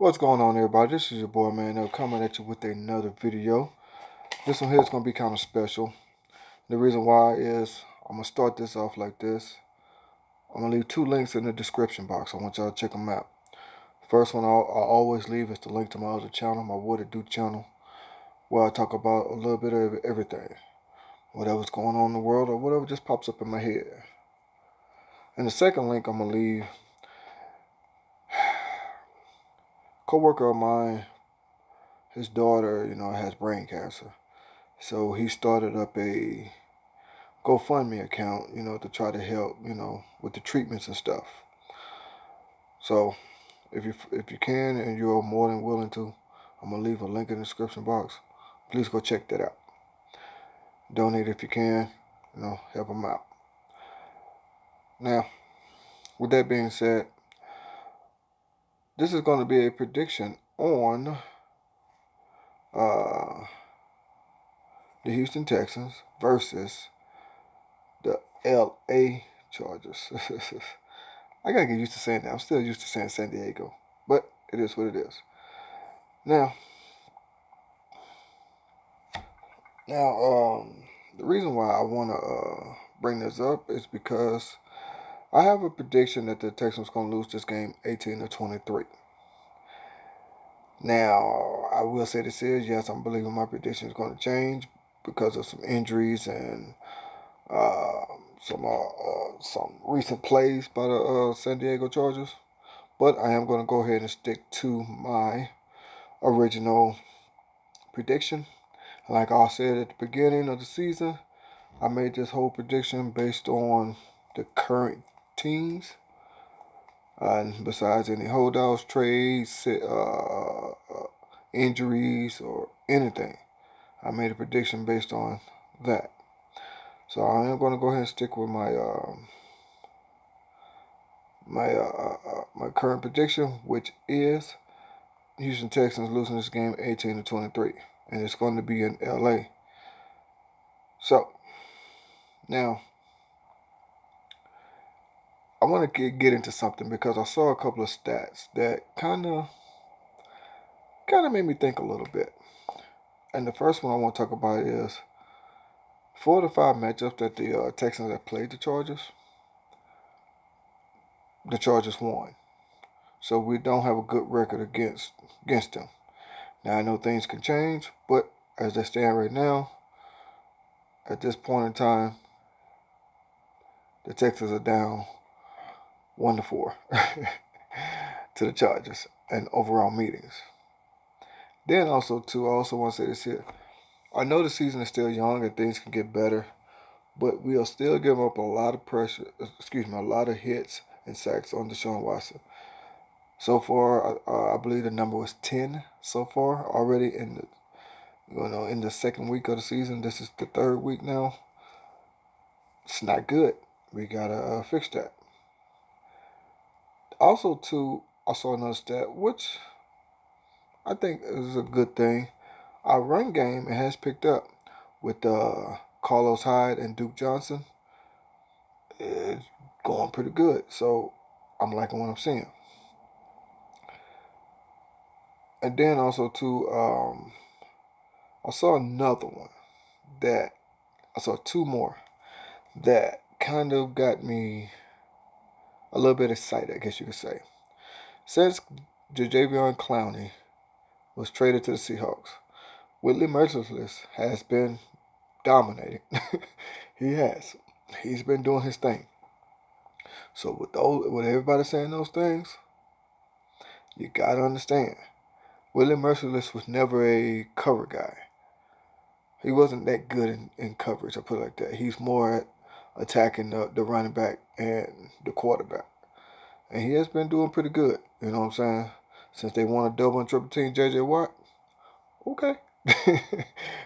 What's going on, everybody? This is your boy Man Up coming at you with another video. This one here is going to be kind of special. The reason why is I'm going to start this off like this. I'm going to leave two links in the description box. I want y'all to check them out. First one I'll always leave is the link to my other channel, my WHUT IT DEW channel, where I talk about a little bit of everything. Whatever's going on in the world or whatever just pops up in my head. And the second link I'm going to leave, co-worker of mine, his daughter, has brain cancer. So he started up a GoFundMe account, to try to help, with the treatments and stuff. So if you can and you're more than willing to, I'm gonna leave a link in the description box. Please go check that out. Donate if you can, help him out. Now, with that being said, this is going to be a prediction on the Houston Texans versus the LA Chargers. I gotta get used to saying that. I'm still used to saying San Diego, but it is what it is. Now, the reason why I want to bring this up is because I have a prediction that the Texans going to lose this game 18-23. Now, I will say this is, yes, I'm believing my prediction is going to change because of some injuries and uh, some recent plays by the San Diego Chargers. But I am going to go ahead and stick to my original prediction. Like I said at the beginning of the season, I made this whole prediction based on the current teams. And besides any holdouts, trades, injuries, or anything, I made a prediction based on that. So I am going to go ahead and stick with my current prediction, which is Houston Texans losing this game 18-23, and it's going to be in LA. So now I want to get into something because I saw a couple of stats that kind of made me think a little bit. And the first one I want to talk about is 4 to 5 matchups that the Texans have played the Chargers won. So we don't have a good record against them. Now I know things can change, but as they stand right now, at this point in time, the Texans are down 1-4 to the Chargers in overall meetings. Then also too, I also want to say this here. I know the season is still young and things can get better, but we are still giving up a lot of pressure, a lot of hits and sacks on Deshaun Watson. So far, I believe the number was 10 so far already in the second week of the season. This is the third week now. It's not good. We gotta fix that. Also, too, I saw another stat, which I think is a good thing. Our run game has picked up with Carlos Hyde and Duke Johnson. It's going pretty good. So I'm liking what I'm seeing. And then also too, I saw another one that I saw two more that kind of got me a little bit excited, I guess you could say. Since Jadeveon Clowney was traded to the Seahawks, Whitley Merciless has been dominating. He has. He's been doing his thing. So with everybody saying those things, you gotta understand, Whitley Merciless was never a cover guy. He wasn't that good in coverage, I put it like that. He's more at attacking the running back and the quarterback. And he has been doing pretty good, you know what I'm saying? Since they want to double and triple team J.J. Watt, okay.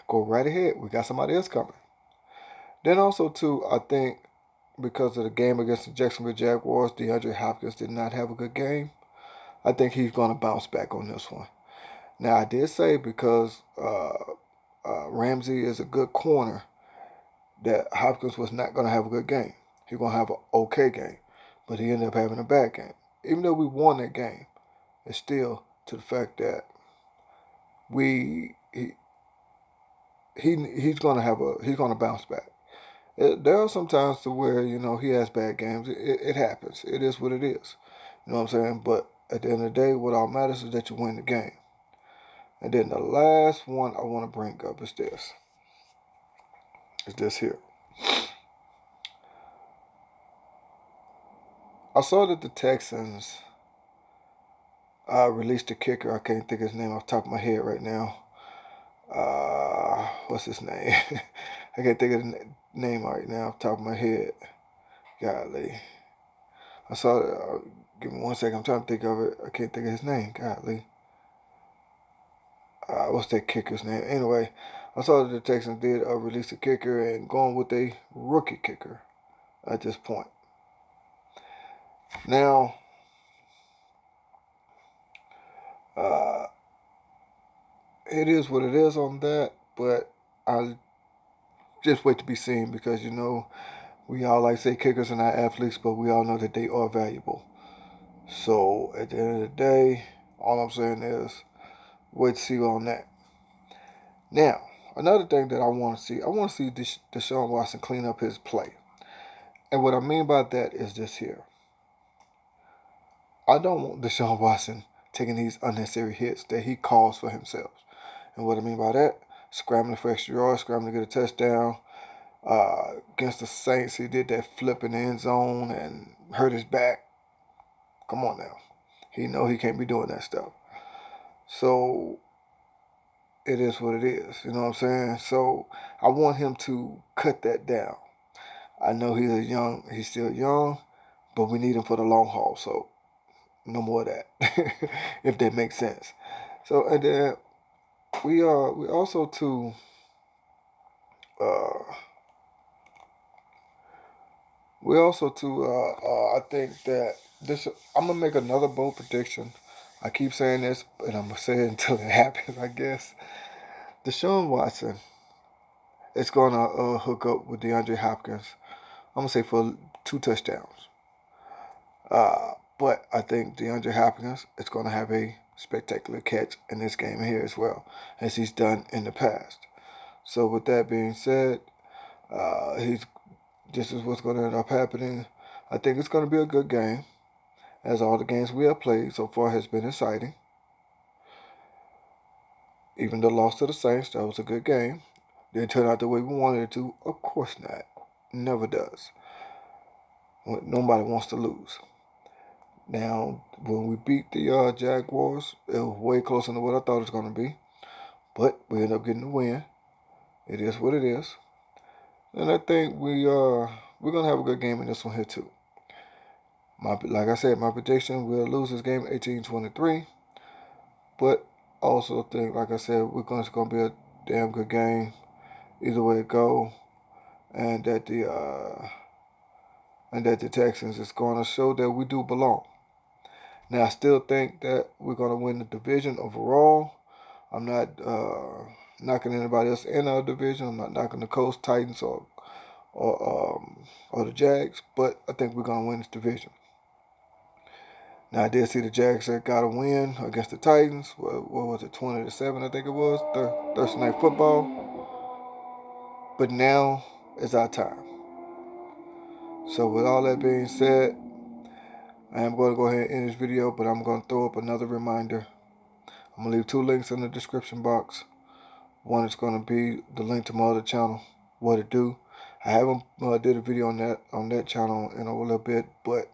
Go right ahead. We got somebody else coming. Then also, too, I think because of the game against the Jacksonville Jaguars, DeAndre Hopkins did not have a good game. I think he's going to bounce back on this one. Now, I did say because Ramsey is a good corner that Hopkins was not going to have a good game. He's going to have an okay game. But he ended up having a bad game. Even though we won that game, it's still to the fact that we he's gonna bounce back. There are some times to where he has bad games. It happens. It is what it is. You know what I'm saying? But at the end of the day, what all matters is that you win the game. And then the last one I want to bring up is this. Is this here? I saw that the Texans released a kicker. I can't think of his name off the top of my head right now. What's his name? I can't think of the name right now off the top of my head. Golly. I saw it. Give me 1 second. I'm trying to think of it. I can't think of his name. Golly. What's that kicker's name? Anyway, I saw that the Texans did release a kicker and going with a rookie kicker at this point. Now, it is what it is on that, but I'll just wait to be seen because, we all like to say kickers are not athletes, but we all know that they are valuable. So, at the end of the day, all I'm saying is wait to see on that. Now, another thing that I want to see Deshaun Watson clean up his play. And what I mean by that is this here. I don't want Deshaun Watson taking these unnecessary hits that he calls for himself. And what I mean by that, scrambling for extra yards, scrambling to get a touchdown. Against the Saints, he did that flip in the end zone and hurt his back. Come on now. He know he can't be doing that stuff. So, it is what it is. You know what I'm saying? So, I want him to cut that down. I know he's still young, but we need him for the long haul. So, no more of that, if that makes sense. So, and then we also too, I think that I'm gonna make another bold prediction. I keep saying this, and I'm gonna say it until it happens, I guess. Deshaun Watson is gonna hook up with DeAndre Hopkins. I'm gonna say for 2 touchdowns. But I think DeAndre Hopkins is going to have a spectacular catch in this game here as well, as he's done in the past. So with that being said, this is what's going to end up happening. I think it's going to be a good game, as all the games we have played so far has been exciting. Even the loss to the Saints, that was a good game. Didn't turn out the way we wanted it to. Of course not. Never does. Nobody wants to lose. Now, when we beat the Jaguars, it was way closer than what I thought it was going to be. But we ended up getting the win. It is what it is. And I think we're going to have a good game in this one here, too. Like I said, my prediction, we'll lose this game 18-23. But also think, like I said, it's going to be a damn good game. Either way it go. And that the Texans is going to show that we do belong. Now, I still think that we're going to win the division overall. I'm not knocking anybody else in our division. I'm not knocking the Colts, Titans, or the Jags, but I think we're going to win this division. Now, I did see the Jags that got a win against the Titans. What was it, 20-7, I think it was, Thursday Night Football. But now is our time. So with all that being said, I am going to go ahead and end this video, but I'm going to throw up another reminder. I'm going to leave 2 links in the description box. One is going to be the link to my other channel, What It Do. I haven't did a video on that channel in a little bit, but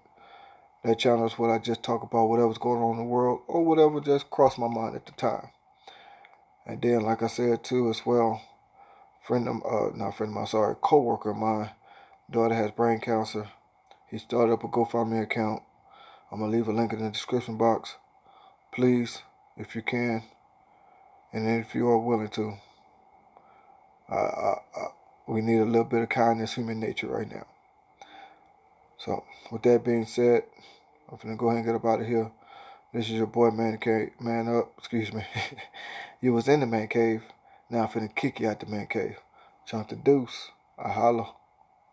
that channel is what I just talk about whatever's going on in the world or whatever just crossed my mind at the time. And then, like I said too, as well, coworker of mine, daughter has brain cancer. He started up a GoFundMe account. I'm gonna leave a link in the description box. Please, if you can, and if you are willing to, we need a little bit of kindness, human nature right now. So, with that being said, I'm gonna go ahead and get up out of here. This is your boy, Man Up. Excuse me. You was in the man cave. Now I'm finna kick you out the man cave. Chunk the deuce. I holla.